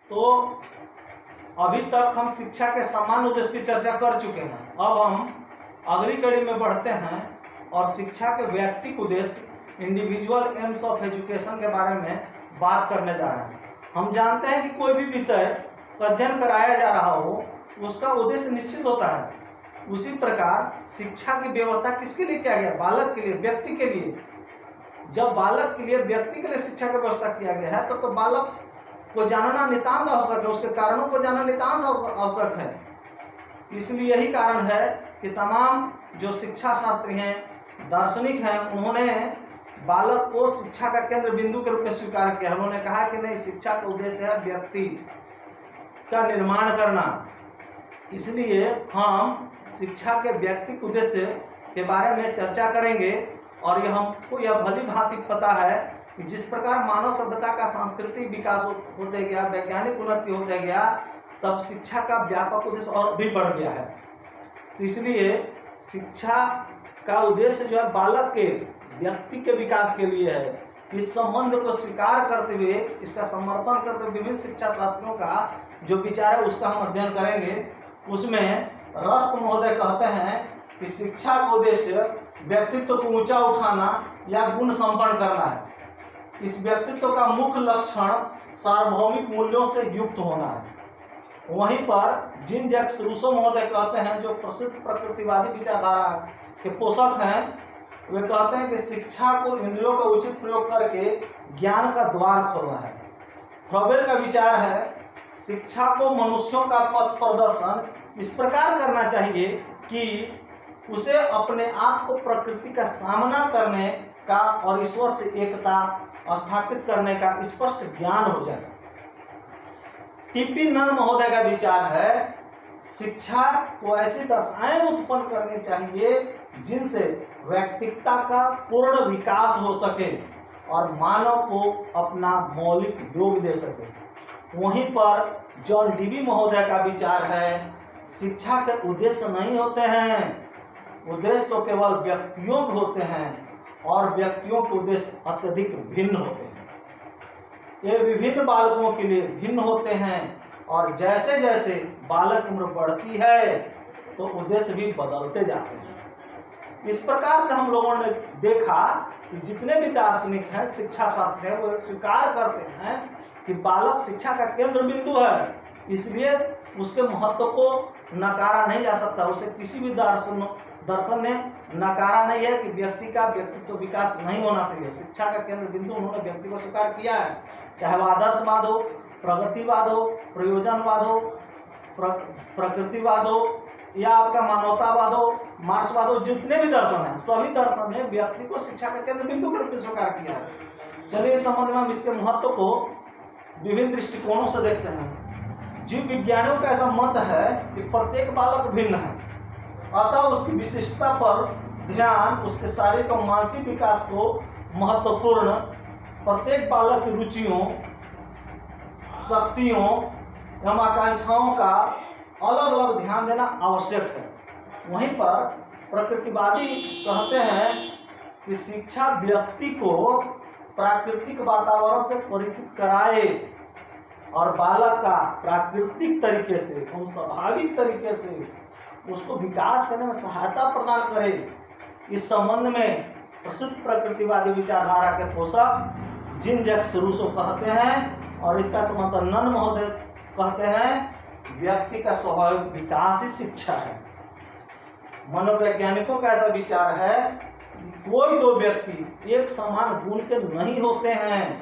तो अभी तक हम शिक्षा के सामान्य उद्देश्य की चर्चा कर चुके हैं। अब हम अगली कड़ी में बढ़ते हैं और शिक्षा के व्यक्तिगत उद्देश्य इंडिविजुअल एम्स ऑफ एजुकेशन के बारे में बात करने जा रहे हैं। हम जानते हैं कि कोई भी विषय का अध्ययन कराया जा रहा हो उसका उद्देश्य निश्चित होता है। उसी प्रकार शिक्षा की व्यवस्था किसके लिए किया गया? बालक के लिए, व्यक्ति के लिए। जब बालक के लिए, व्यक्ति के लिए शिक्षा की व्यवस्था किया गया है तो बालक को जानना नितांत आवश्यक है, उसके कारणों को जानना नितांत आवश्यक है। इसलिए यही कारण है कि तमाम जो शिक्षा शास्त्री हैं, दार्शनिक हैं, उन्होंने बालक को शिक्षा का केंद्र बिंदु के रूप में स्वीकार किया। उन्होंने कहा कि नहीं, शिक्षा का उद्देश्य है व्यक्ति का निर्माण करना। इसलिए हम शिक्षा के व्यक्तिगत उद्देश्य के बारे में चर्चा करेंगे। और यह हमको यह भली भांति पता है कि जिस प्रकार मानव सभ्यता का सांस्कृतिक विकास होते गया, वैज्ञानिक उन्नति होते गया, तब शिक्षा का व्यापक उद्देश्य और भी बढ़ गया है। तो इसलिए शिक्षा का उद्देश्य जो है बालक के, व्यक्ति के विकास के लिए है। इस संबंध को स्वीकार करते हुए, इसका समर्थन करते हुए विभिन्न शिक्षा शास्त्रियों का जो विचार है उसका हम अध्ययन करेंगे। उसमें रस्क महोदय कहते हैं कि शिक्षा का उद्देश्य व्यक्तित्व को ऊंचा उठाना या गुण संपन्न करना है। इस व्यक्तित्व का मुख्य लक्षण सार्वभौमिक मूल्यों से युक्त होना है। वहीं पर जीन जैक्स रूसो महोदय कहते हैं, जो प्रसिद्ध प्रकृतिवादी विचारधारा के पोषक हैं, वे कहते हैं कि शिक्षा को इंद्रियों का उचित प्रयोग करके ज्ञान का द्वार खोलना है। फ्रॉबेल का विचार है, शिक्षा को मनुष्यों का पथ प्रदर्शन इस प्रकार करना चाहिए कि उसे अपने आप को प्रकृति का सामना करने का और ईश्वर से एकता स्थापित करने का स्पष्ट ज्ञान हो जाए। टीपी नन महोदय का विचार है, शिक्षा को ऐसी दशाएं उत्पन्न करनी चाहिए जिनसे व्यक्तित्व का पूर्ण विकास हो सके और मानव को अपना मौलिक योग दे सके। वहीं पर जॉन डीवी महोदय का विचार है, शिक्षा के उद्देश्य नहीं होते हैं, उद्देश्य तो केवल व्यक्तियों के होते हैं और व्यक्तियों के उद्देश्य अत्यधिक भिन्न होते हैं। ये विभिन्न बालकों के लिए भिन्न होते हैं और जैसे जैसे बालक उम्र बढ़ती है तो उद्देश्य भी बदलते जाते हैं। इस प्रकार से हम लोगों ने देखा कि जितने भी दार्शनिक हैं, शिक्षा शास्त्री हैं, वो स्वीकार करते हैं कि बालक शिक्षा का केंद्र बिंदु है। इसलिए उसके महत्व को नकारा नहीं जा सकता। उसे किसी भी दर्शन ने नकारा नहीं है कि व्यक्ति का व्यक्तित्व विकास नहीं होना चाहिए। शिक्षा का केंद्र बिंदु उन्होंने व्यक्ति को स्वीकार किया है, चाहे वह आदर्शवाद हो, प्रगतिवाद हो, प्रयोजनवाद हो, प्रकृतिवाद हो या आपका मानवतावाद हो, मार्क्सवाद हो, जितने भी दर्शन हैं, सभी दर्शन ने व्यक्ति को शिक्षा का केंद्र बिंदु के रूप में स्वीकार किया है। चलिए इस संबंध में हम इसके महत्व को विभिन्न दृष्टिकोणों से देखते हैं। जीव विज्ञानियों का ऐसा मत है कि प्रत्येक बालक भिन्न है, अतः उसकी विशिष्टता पर ध्यान उसके शारीरिक और मानसिक विकास को महत्वपूर्ण, प्रत्येक बालक की रुचियों, शक्तियों एवं आकांक्षाओं का अलग अलग ध्यान देना आवश्यक है। वहीं पर प्रकृतिवादी कहते हैं कि शिक्षा व्यक्ति को प्राकृतिक वातावरण से परिचित कराए और बालक का प्राकृतिक तरीके से, एवं स्वाभाविक तरीके से उसको विकास करने में सहायता प्रदान करे। इस संबंध में प्रसिद्ध प्रकृतिवादी विचारधारा के पोषक जीन जैक्स रूसो कहते हैं और इसका समर्थन नन महोदय कहते हैं, व्यक्ति का स्वाभाविक विकास ही शिक्षा है। मनोवैज्ञानिकों का ऐसा विचार है, कोई दो व्यक्ति एक समान गुण के नहीं होते हैं,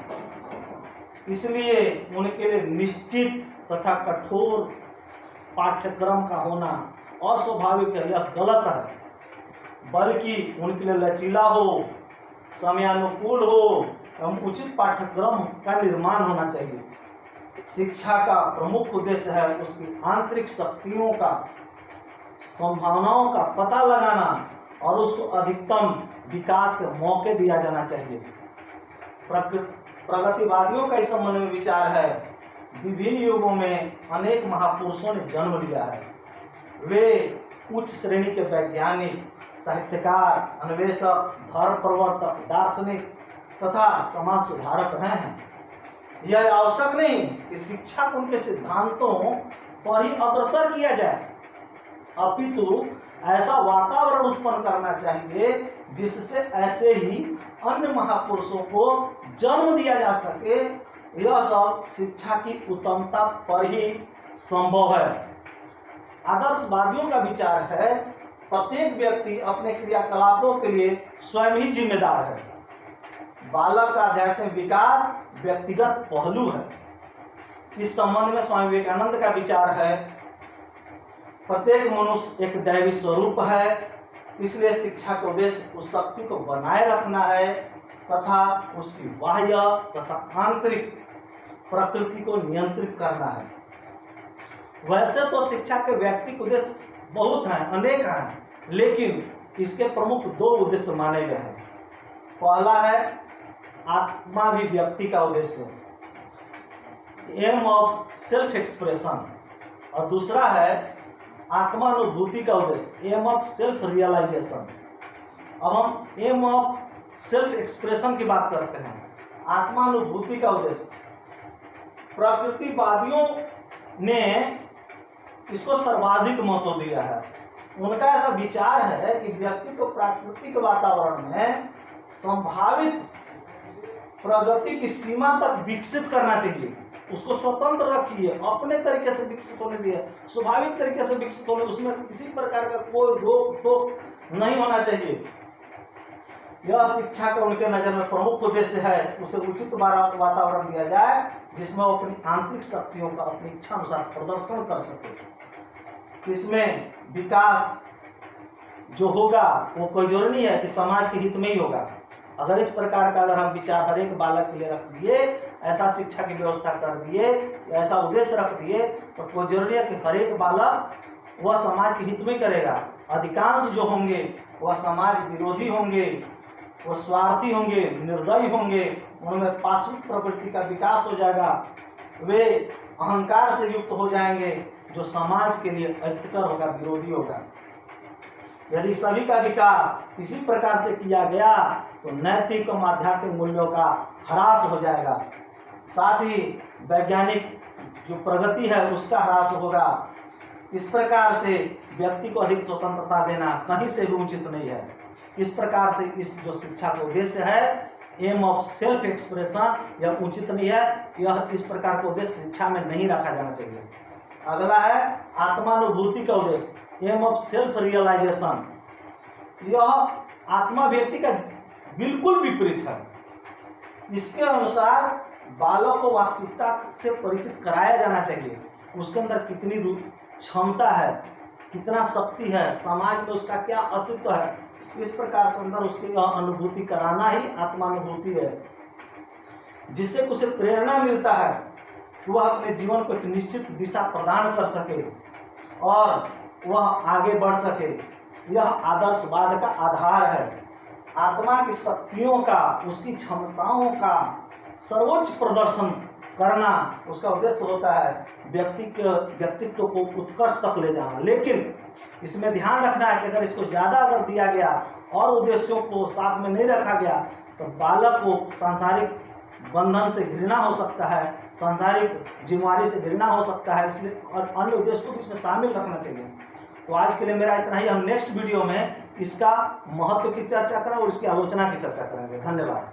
इसलिए उनके लिए निश्चित तथा कठोर पाठ्यक्रम का होना अस्वाभाविक है, यह गलत है। बल्कि उनके लिए लचीला हो, समयानुकूल हो एवं उचित पाठ्यक्रम का निर्माण होना चाहिए। शिक्षा का प्रमुख उद्देश्य है उसकी आंतरिक शक्तियों का, संभावनाओं का पता लगाना और उसको अधिकतम विकास के मौके दिया जाना चाहिए। प्रगतिवादियों का इस संबंध में विचार है, विभिन्न युगों में अनेक महापुरुषों ने जन्म लिया है। वे उच्च श्रेणी के वैज्ञानिक, साहित्यकार, अन्वेषक, धर्म प्रवर्तक, दार्शनिक तथा समाज सुधारक रहे हैं। यह आवश्यक नहीं कि शिक्षा को उनके सिद्धांतों पर ही अग्रसर किया जाए, अपितु ऐसा वातावरण उत्पन्न करना चाहिए जिससे ऐसे ही अन्य महापुरुषों को जन्म दिया जा सके। यह सब शिक्षा की उत्तमता पर ही संभव है। आदर्शवादियों का विचार है प्रत्येक व्यक्ति अपने क्रियाकलापों के लिए स्वयं ही जिम्मेदार है। बालक का आध्यात्मिक विकास व्यक्तिगत पहलू है। इस संबंध में स्वामी विवेकानंद का विचार है प्रत्येक मनुष्य एक दैवी स्वरूप है, इसलिए शिक्षा का उद्देश्य उस शक्ति को बनाए रखना है तथा उसकी बाह्य तथा आंतरिक प्रकृति को नियंत्रित करना है। वैसे तो शिक्षा के व्यक्तिगत उद्देश्य बहुत हैं, अनेक हैं, लेकिन इसके प्रमुख दो उद्देश्य माने गए हैं। पहला है आत्माभिव्यक्ति का उद्देश्य, एम ऑफ सेल्फ एक्सप्रेशन, और दूसरा है आत्मानुभूति का उद्देश्य, एम ऑफ सेल्फ रियलाइजेशन। अब हम एम ऑफ सेल्फ एक्सप्रेशन की बात करते हैं। आत्मानुभूति का उद्देश्य, प्रकृतिवादियों ने इसको सर्वाधिक महत्व दिया है। उनका ऐसा विचार है कि व्यक्ति को प्राकृतिक वातावरण में संभावित प्रगति की सीमा तक विकसित करना चाहिए। उसको स्वतंत्र रखिए, अपने तरीके से विकसित होने दिए, स्वाभाविक तरीके से विकसित होने, उसमें किसी प्रकार का कोई रोक टोक नहीं होना चाहिए। यह शिक्षा का उनके नजर में प्रमुख उद्देश्य है। उसे उचित वातावरण दिया जाए जिसमें वो अपनी आंतरिक शक्तियों का अपनी इच्छा अनुसार प्रदर्शन कर सके। इसमें विकास जो होगा वो कोई जरूरी नहीं है कि समाज के हित में ही होगा। अगर इस प्रकार का अगर हम विचार हर एक बालक के लिए रख दिए, ऐसा शिक्षा की व्यवस्था कर दिए, ऐसा उद्देश्य रख दिए, तो कोई जरूरी है कि हर एक बालक वह समाज के हित में करेगा। अधिकांश जो होंगे वह समाज विरोधी होंगे, वो स्वार्थी होंगे, निर्दयी होंगे, उनमें पाशविक प्रवृत्ति का विकास हो जाएगा, वे अहंकार से युक्त हो जाएंगे, जो समाज के लिए अहितकर होगा, विरोधी होगा। यदि सभी का विकास इसी प्रकार से किया गया तो नैतिक और आध्यात्मिक मूल्यों का ह्रास हो जाएगा, साथ ही वैज्ञानिक जो प्रगति है उसका ह्रास होगा। इस प्रकार से व्यक्ति को अधिक स्वतंत्रता देना कहीं से भी उचित नहीं है। इस प्रकार से इस जो शिक्षा का उद्देश्य है एम ऑफ सेल्फ एक्सप्रेशन, यह उचित नहीं है। यह इस प्रकार का उद्देश्य शिक्षा में नहीं रखा जाना चाहिए। अगला है आत्मानुभूति का उद्देश्य, एम ऑफ सेल्फ रियलाइजेशन। यह आत्मा व्यक्ति का बिल्कुल विपरीत है। इसके अनुसार बालक को वास्तविकता से परिचित कराया जाना चाहिए। उसके अंदर कितनी क्षमता है, कितना शक्ति है, समाज में उसका क्या अस्तित्व है, इस प्रकार से अंदर उसकी अनुभूति कराना ही आत्मानुभूति है, जिससे उसे प्रेरणा मिलता है कि वह अपने जीवन को एक निश्चित दिशा प्रदान कर सके और वह आगे बढ़ सके। यह आदर्शवाद का आधार है। आत्मा की शक्तियों का, उसकी क्षमताओं का सर्वोच्च प्रदर्शन करना उसका उद्देश्य होता है, व्यक्तित्व को उत्कर्ष तक ले जाना। लेकिन इसमें ध्यान रखना है कि अगर इसको ज़्यादा अगर दिया गया और उद्देश्यों को साथ में नहीं रखा गया तो बालक को सांसारिक बंधन से घृणा हो सकता है, सांसारिक जिम्मेवारी से घृणा हो सकता है, इसलिए और अन्य उद्देश्य को भी इसमें शामिल रखना चाहिए। तो आज के लिए मेरा इतना ही। हम नेक्स्ट वीडियो में इसका महत्व की चर्चा करें और इसकी आलोचना की चर्चा करेंगे। धन्यवाद।